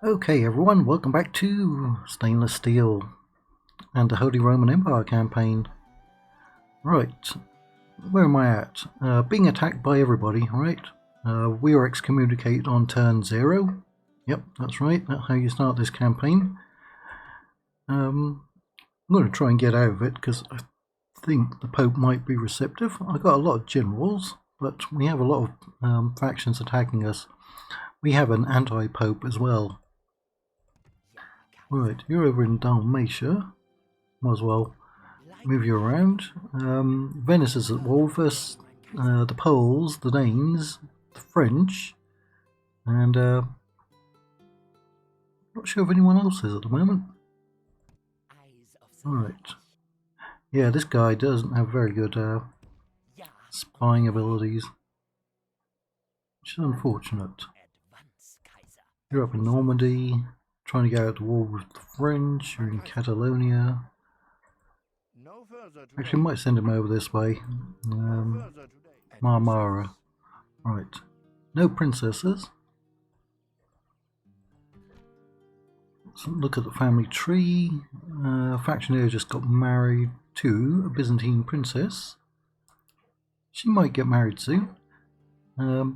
Okay everyone, welcome back to Stainless Steel and the Holy Roman Empire campaign. Right, where am I at? Being attacked by everybody, right? We are excommunicated on turn 0. Yep, that's right, that's how you start this campaign. I'm going to try and get out of it because I think the Pope might be receptive. I've got a lot of generals, but we have a lot of factions attacking us. We have an anti-Pope as well. Right, you're over in Dalmatia. Might as well move you around. Venice is at war with us. The Poles, the Danes, the French, and not sure if anyone else is at the moment. Right. Yeah, this guy doesn't have very good spying abilities, which is unfortunate. You're up in Normandy, trying to go out to war with the French. You're in Catalonia. Actually, I might send him over this way. Marmara. Right. No princesses. Let's look at the family tree. Factionaire just got married to a Byzantine princess. She might get married soon. There's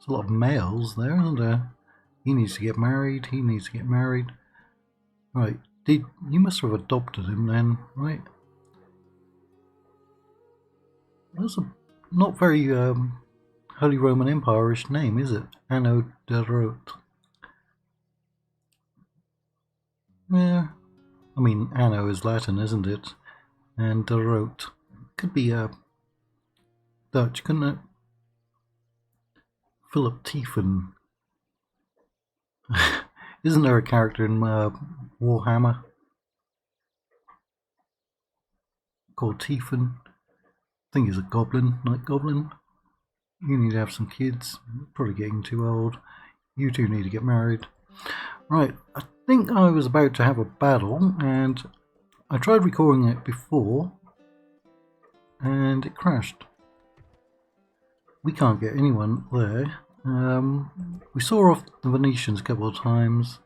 a lot of males there, isn't there? He needs to get married. He needs to get married. Right. You must have adopted him then, right? That's a not very Holy Roman Empire-ish name, is it? Anno de Rote. Yeah, I mean, Anno is Latin, isn't it? And de Rote could be Dutch, couldn't it? Philip Tiefen. Isn't there a character in Warhammer called Tiefen? I think he's a goblin, night goblin. You need to have some kids. Probably getting too old. You two need to get married. Right, I think I was about to have a battle, and I tried recording it before, and it crashed. We can't get anyone there. We saw off the Venetians a couple of times.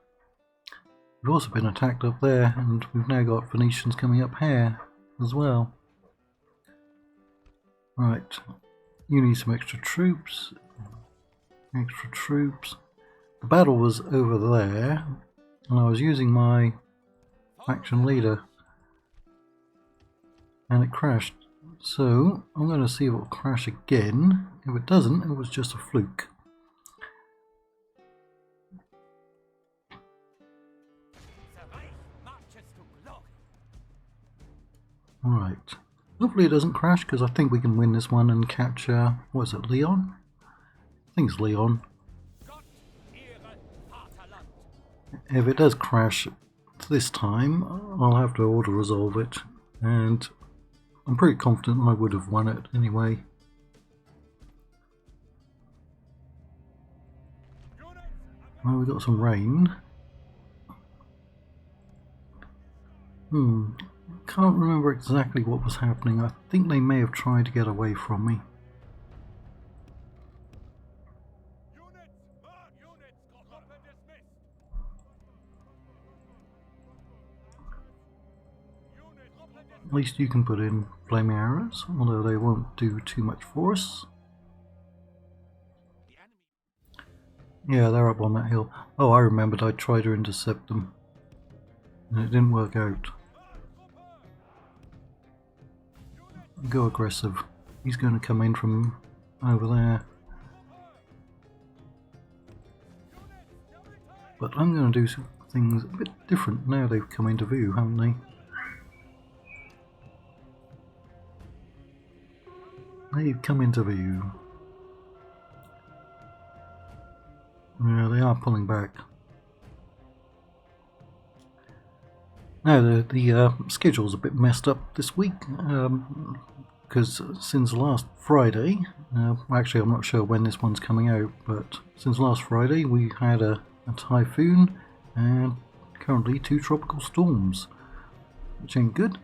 We've also been attacked up there, and we've now got Venetians coming up here as well. Right, you need some extra troops. Extra troops. The battle was over there, and I was using my faction leader, and it crashed. So I'm going to see if it will crash again. If it doesn't, it was just a fluke. Alright. Hopefully it doesn't crash, because I think we can win this one and capture, what is it, Leon? I think it's Leon. If it does crash this time, I'll have to auto-resolve it, and I'm pretty confident I would have won it anyway. Well, we got some rain. Can't remember exactly what was happening. I think they may have tried to get away from me. At least you can put in flaming arrows, although they won't do too much for us. Yeah, they're up on that hill. Oh, I remembered I tried to intercept them, and it didn't work out. Go aggressive. He's going to come in from over there. But I'm going to do some things a bit different now they've come into view, haven't they? They've come into view. Yeah, they are pulling back. Now the schedule's a bit messed up this week, because since last Friday, actually I'm not sure when this one's coming out, but since last Friday we had a typhoon and currently 2 tropical storms, which ain't good.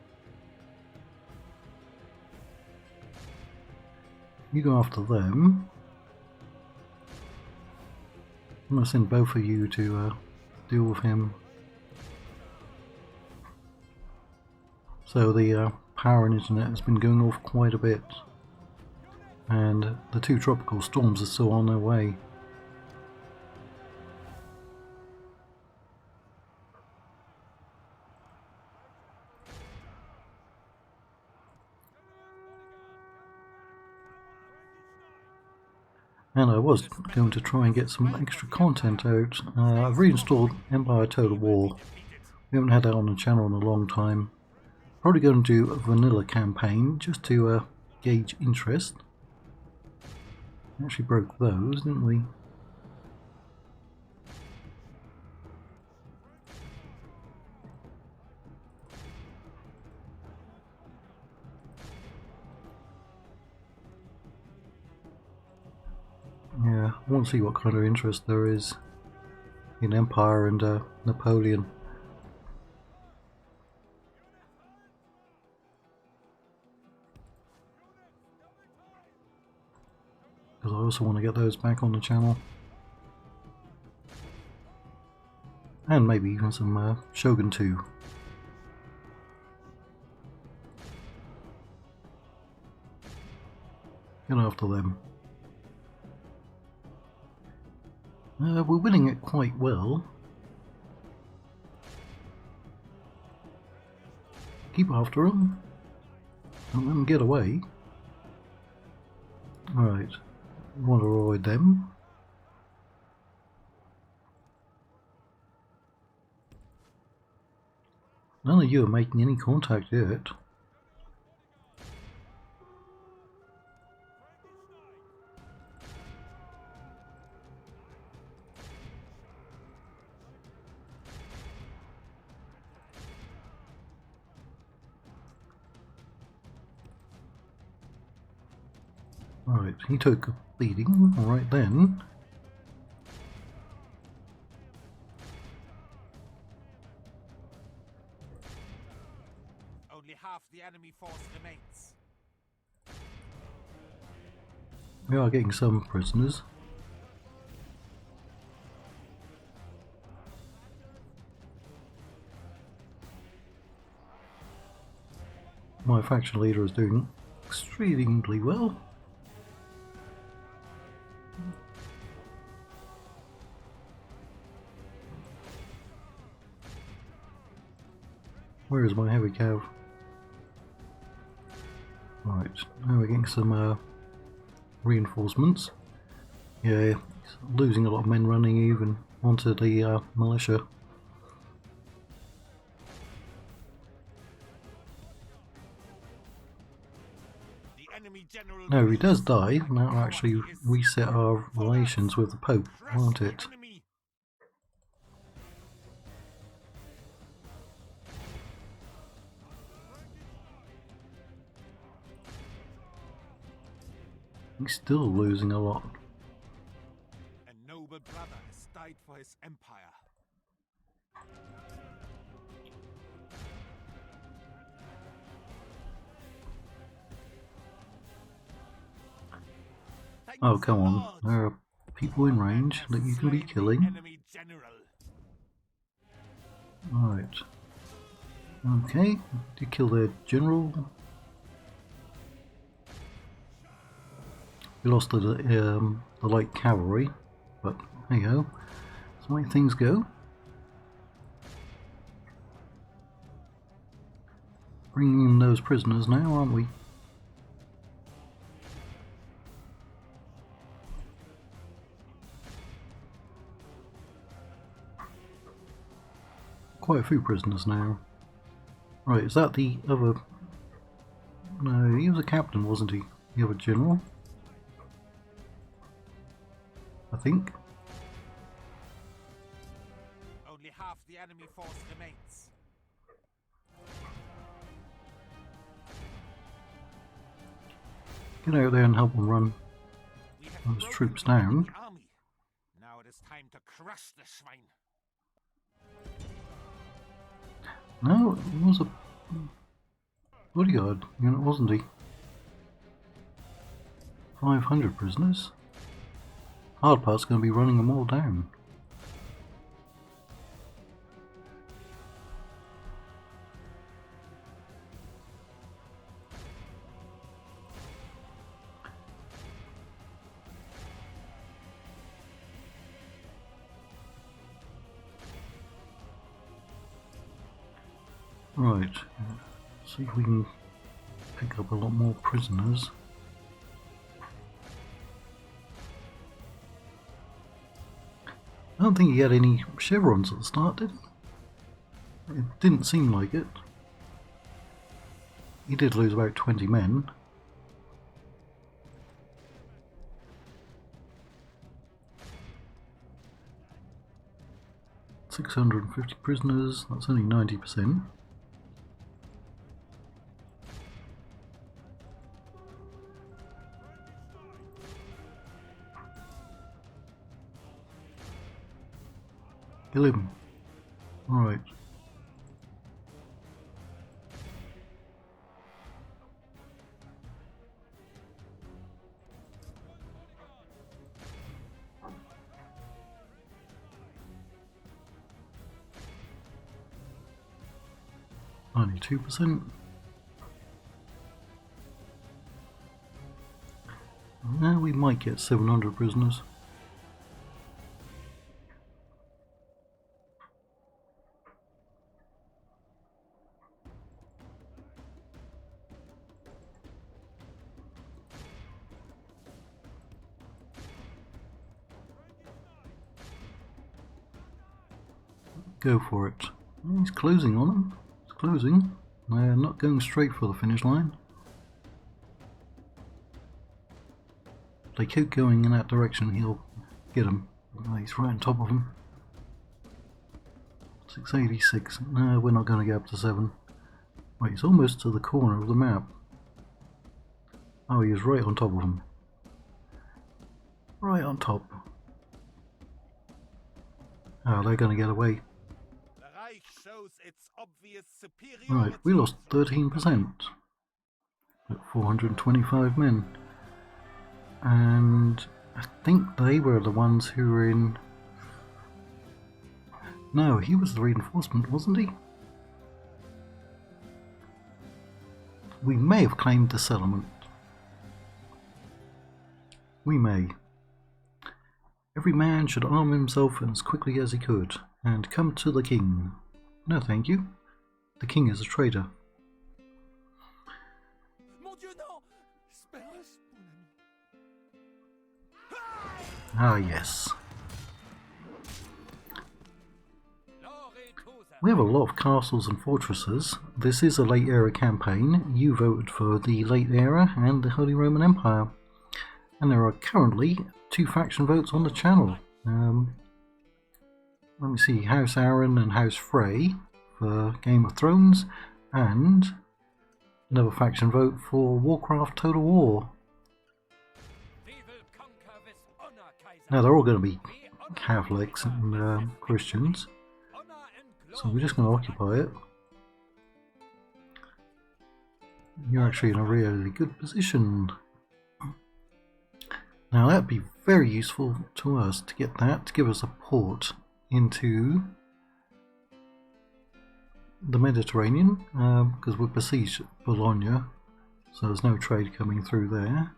You go after them. I'm going to send both of you to deal with him. So the power and internet has been going off quite a bit, and the 2 tropical storms are still on their way. And I was going to try and get some extra content out. I've reinstalled Empire Total War. We haven't had that on the channel in a long time. Probably going to do a vanilla campaign just to gauge interest. We actually broke those, didn't we? Yeah, I want to see what kind of interest there is in Empire and Napoleon. Because I also want to get those back on the channel. And maybe even some Shogun 2. Get after them. We're winning it quite well. Keep after them. Don't let them get away. Alright, we want to avoid them. None of you are making any contact yet. Right, he took a beating right then. Only half the enemy force remains. We are getting some prisoners. My faction leader is doing extremely well. Where is my heavy cav? Right, now we're getting some reinforcements. Yeah, losing a lot of men running even onto the militia. No, if he does die, that'll actually reset our relations with the Pope, won't it? He's still losing a lot. A noble brother has died for his empire. Oh, come on. There are people in range that you can be killing. Right. Okay, did kill their general. We lost the light cavalry, but hey ho. That's the way things go. Bringing in those prisoners now, aren't we? Quite a few prisoners now. Right, is that the other... No, he was a captain, wasn't he? The other general? I think. Only half the enemy force remains. Get out there and help them run those troops down. Now it is time to crush the swine. No, it was a bodyguard unit, wasn't he? 500 prisoners. Hard part's going to be running them all down. Right, see if we can pick up a lot more prisoners. I don't think he had any chevrons at the start, did he? It didn't seem like it. He did lose about 20 men. $650 prisoners, that's only 90%. Kill him. Alright. Only 2%. Now we might get 700 prisoners. Go for it. He's closing on them. He's closing. They're not going straight for the finish line. If they keep going in that direction, he'll get them. He's right on top of them. 686. No, we're not going to get up to 7. Right, he's almost to the corner of the map. Oh, he is right on top of them. Right on top. Oh, they're going to get away. The Reich shows its obvious superiority. Right, we lost 13%. At 425 men. And I think they were the ones who were in... No, he was the reinforcement, wasn't he? We may have claimed the settlement. We may. Every man should arm himself as quickly as he could, and come to the king. No thank you. The king is a traitor. Mon Dieu, non! Espérance, mon ami. Ah yes. We have a lot of castles and fortresses. This is a late era campaign. You voted for the late era and the Holy Roman Empire. And there are currently 2 faction votes on the channel. Let me see, House Aaron and House Frey for Game of Thrones, and another faction vote for Warcraft Total War. Now they're all going to be Catholics and Christians, so we're just going to occupy it. You're actually in a really good position. Now that'd be very useful to us to get that, to give us a port into the Mediterranean, because we're besieged at Bologna, so there's no trade coming through there.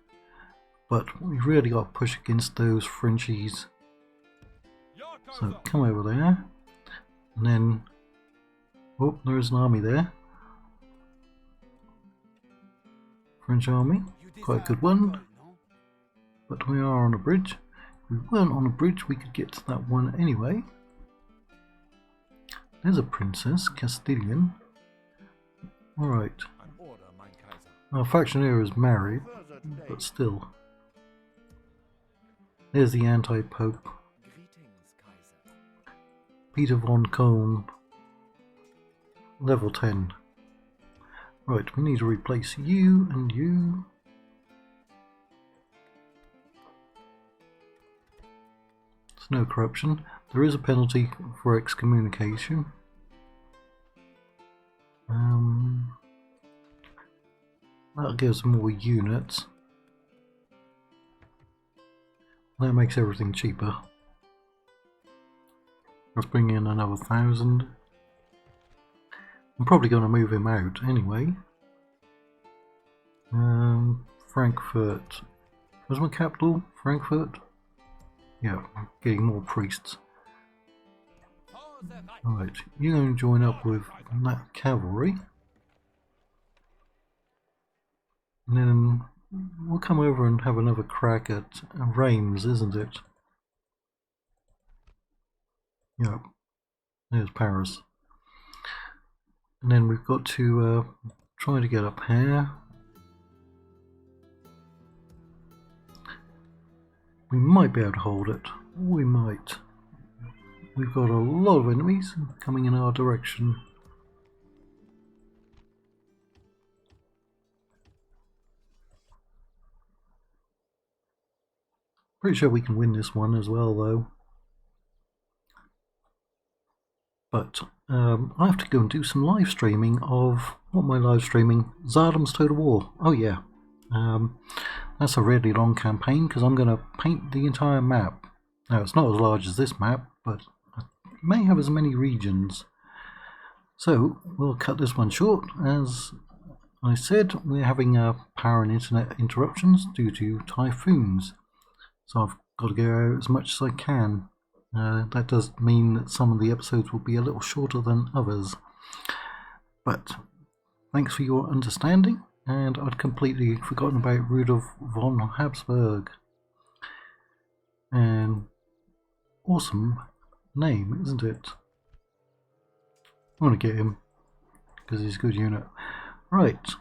But we've really got to push against those Frenchies. So come over there, and then, oh, there is an army there. French army, quite a good one. But we are on a bridge. If we weren't on a bridge, we could get to that one anyway. There's a princess, Castilian. Alright. Our factioneer is married, but still. There's the anti-pope. Peter von Kolm. Level 10. Right, we need to replace you and you. No corruption. There is a penalty for excommunication. That gives more units. That makes everything cheaper. Let's bring in another 1,000. I'm probably going to move him out anyway. Frankfurt. Where's my capital? Frankfurt? Yeah, getting more priests. Right, you're going to join up with that cavalry. And then we'll come over and have another crack at Reims, isn't it? Yep, there's Paris. And then we've got to try to get up here. We might be able to hold it. We might. We've got a lot of enemies coming in our direction. Pretty sure we can win this one as well, though. But I have to go and do some live streaming of what am I live streaming? Zardam's Total War. Oh yeah, that's a really long campaign because I'm going to paint the entire map. Now it's not as large as this map, but it may have as many regions. So we'll cut this one short. As I said, we're having power and internet interruptions due to typhoons. So I've got to go out as much as I can. That does mean that some of the episodes will be a little shorter than others. But thanks for your understanding, and I'd completely forgotten about Rudolf von Habsburg. An awesome name, isn't it? I want to get him, because he's a good unit. Right,